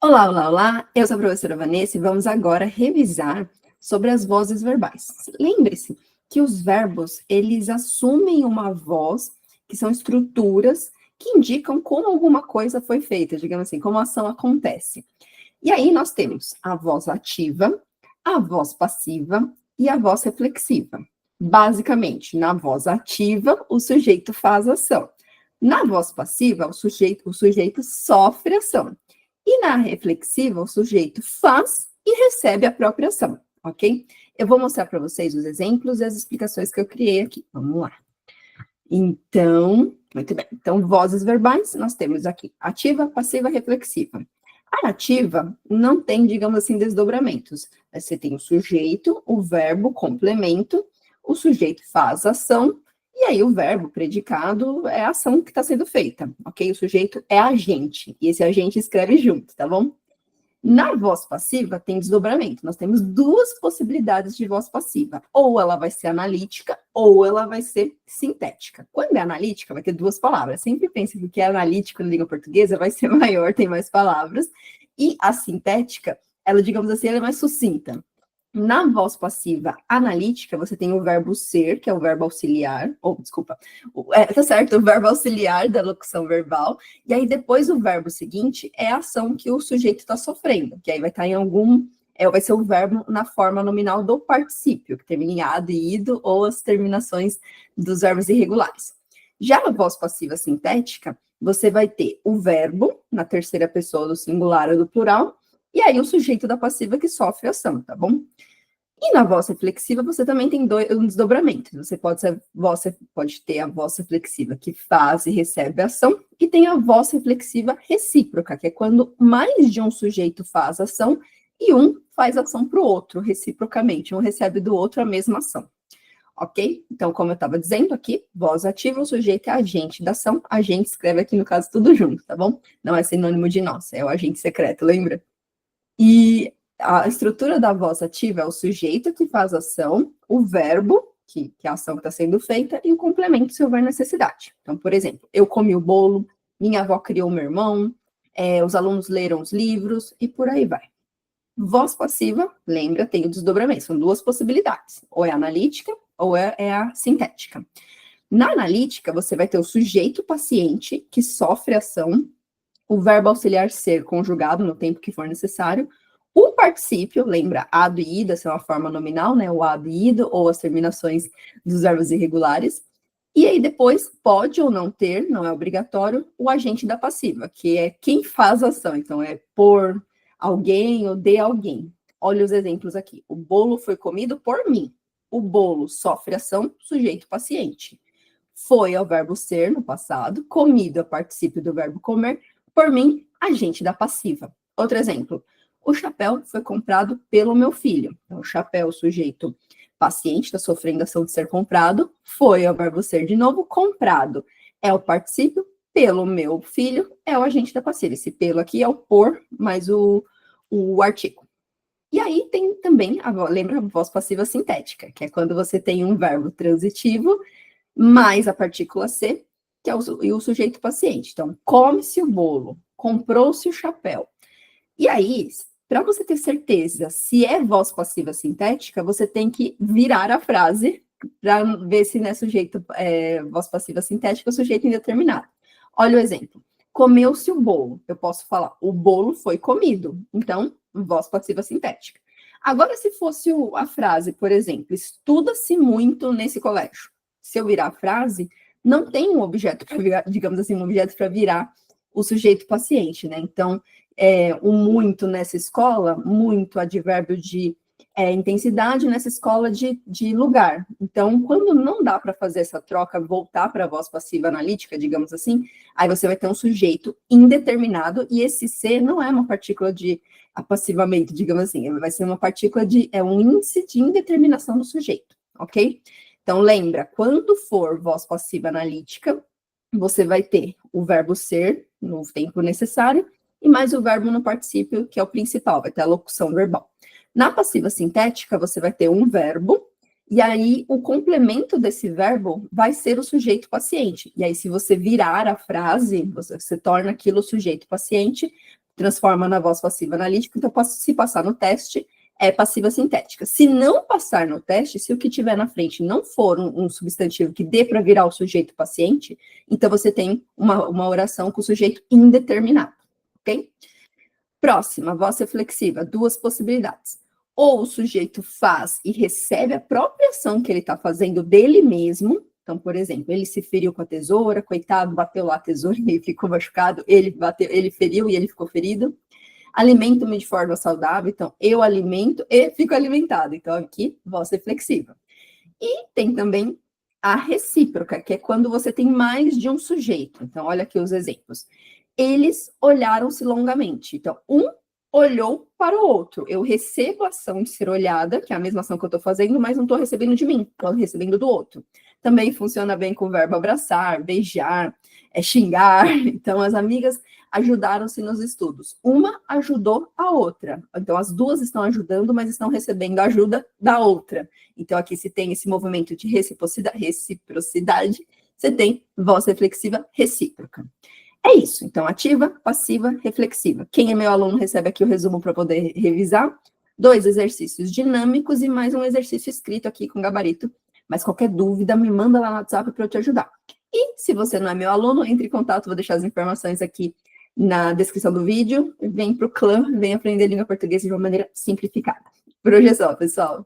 Olá, olá, olá! Eu sou a professora Vanessa e vamos agora revisar sobre as vozes verbais. Lembre-se que os verbos, eles assumem uma voz, que são estruturas que indicam como alguma coisa foi feita, digamos assim, como a ação acontece. E aí nós temos a voz ativa, a voz passiva e a voz reflexiva. Basicamente, na voz ativa, o sujeito faz ação. Na voz passiva, o sujeito sofre ação. E na reflexiva, o sujeito faz e recebe a própria ação, ok? Eu vou mostrar para vocês os exemplos e as explicações que eu criei aqui. Vamos lá. Então, muito bem. Então, vozes verbais, nós temos aqui ativa, passiva, reflexiva. A ativa não tem, digamos assim, desdobramentos. Você tem o sujeito, o verbo, complemento, o sujeito faz ação, e aí o verbo, predicado, é a ação que está sendo feita, ok? O sujeito é agente, e esse agente escreve junto, tá bom? Na voz passiva tem desdobramento. Nós temos duas possibilidades de voz passiva. Ou ela vai ser analítica, ou ela vai ser sintética. Quando é analítica, vai ter duas palavras. Sempre pense que o que é analítico na língua portuguesa vai ser maior, tem mais palavras. E a sintética, ela, digamos assim, ela é mais sucinta. Na voz passiva analítica, você tem o verbo ser, que é o verbo auxiliar, tá certo, o verbo auxiliar da locução verbal, e aí depois o verbo seguinte é a ação que o sujeito está sofrendo, que aí vai estar vai ser o verbo na forma nominal do particípio, que termina em ado e ido, ou as terminações dos verbos irregulares. Já na voz passiva sintética, você vai ter o verbo na terceira pessoa do singular ou do plural, e aí o sujeito da passiva que sofre a ação, tá bom? E na voz reflexiva, você também tem um desdobramento. Você pode ter a voz reflexiva que faz e recebe a ação, e tem a voz reflexiva recíproca, que é quando mais de um sujeito faz ação e um faz ação para o outro, reciprocamente. Um recebe do outro a mesma ação. Ok? Então, como eu estava dizendo aqui, voz ativa, o sujeito é agente da ação. Agente escreve aqui, no caso, tudo junto, tá bom? Não é sinônimo de nós, é o agente secreto, lembra? E a estrutura da voz ativa é o sujeito que faz a ação, o verbo, que é a ação que está sendo feita, e o complemento se houver necessidade. Então, por exemplo, eu comi o bolo, minha avó criou meu irmão, os alunos leram os livros, e por aí vai. Voz passiva, lembra, tem o desdobramento, são duas possibilidades, ou é analítica, ou é a sintética. Na analítica, você vai ter o sujeito paciente, que sofre ação, o verbo auxiliar ser conjugado no tempo que for necessário, o particípio, lembra, ado e ido, essa é uma forma nominal, né, o ado e ido, ou as terminações dos verbos irregulares, e aí depois pode ou não ter, não é obrigatório, o agente da passiva, que é quem faz a ação, então é por alguém ou de alguém. Olha os exemplos aqui, o bolo foi comido por mim, o bolo sofre ação, sujeito paciente. Foi ao verbo ser no passado, comido é o particípio do verbo comer, por mim, agente da passiva. Outro exemplo, o chapéu foi comprado pelo meu filho. Então, o chapéu, o sujeito paciente, está sofrendo a ação de ser comprado, foi ao verbo ser de novo, comprado é o particípio, pelo meu filho é o agente da passiva. Esse pelo aqui é o por, mais o artigo. E aí tem também, lembra a voz passiva sintética, que é quando você tem um verbo transitivo, mais a partícula ser, que é o sujeito paciente. Então, come-se o bolo, comprou-se o chapéu. E aí, para você ter certeza se é voz passiva sintética, você tem que virar a frase para ver se não é sujeito, voz passiva sintética ou sujeito indeterminado. Olha o exemplo. Comeu-se o bolo. Eu posso falar, o bolo foi comido. Então, voz passiva sintética. Agora, se fosse a frase, por exemplo, estuda-se muito nesse colégio. Se eu virar a frase, não tem um objeto para virar, digamos assim, um objeto para virar o sujeito paciente, né? Então, o muito nessa escola, muito advérbio de intensidade nessa escola de lugar. Então, quando não dá para fazer essa troca, voltar para a voz passiva analítica, digamos assim, aí você vai ter um sujeito indeterminado, e esse ser não é uma partícula de apassivamento, digamos assim, vai ser uma partícula um índice de indeterminação do sujeito, ok? Então, lembra, quando for voz passiva analítica, você vai ter o verbo ser no tempo necessário e mais o verbo no particípio, que é o principal, vai ter a locução verbal. Na passiva sintética, você vai ter um verbo, e aí o complemento desse verbo vai ser o sujeito paciente. E aí, se você virar a frase, você torna aquilo sujeito paciente, transforma na voz passiva analítica, então se passar no teste, é passiva sintética. Se não passar no teste, se o que tiver na frente não for um substantivo que dê para virar o sujeito paciente, então você tem uma oração com o sujeito indeterminado, ok? Próxima, voz reflexiva, duas possibilidades. Ou o sujeito faz e recebe a própria ação que ele está fazendo dele mesmo. Então, por exemplo, ele se feriu com a tesoura, coitado, bateu lá a tesoura e ficou machucado, ele feriu e ele ficou ferido. Alimento-me de forma saudável, então eu alimento e fico alimentado. Então, aqui, voz reflexiva. E tem também a recíproca, que é quando você tem mais de um sujeito. Então, olha aqui os exemplos. Eles olharam-se longamente. Então, um olhou para o outro. Eu recebo a ação de ser olhada, que é a mesma ação que eu estou fazendo, mas não estou recebendo de mim, estou recebendo do outro. Também funciona bem com o verbo abraçar, beijar, xingar. Então, as amigas ajudaram-se nos estudos. Uma ajudou a outra. Então, as duas estão ajudando, mas estão recebendo a ajuda da outra. Então, aqui se tem esse movimento de reciprocidade, você tem voz reflexiva recíproca. É isso. Então, ativa, passiva, reflexiva. Quem é meu aluno recebe aqui o resumo para poder revisar. 2 exercícios dinâmicos e mais um exercício escrito aqui com gabarito. Mas qualquer dúvida, me manda lá no WhatsApp para eu te ajudar. E se você não é meu aluno, entre em contato, vou deixar as informações aqui na descrição do vídeo. Vem para o clã, vem aprender língua portuguesa de uma maneira simplificada. Por hoje é só, pessoal.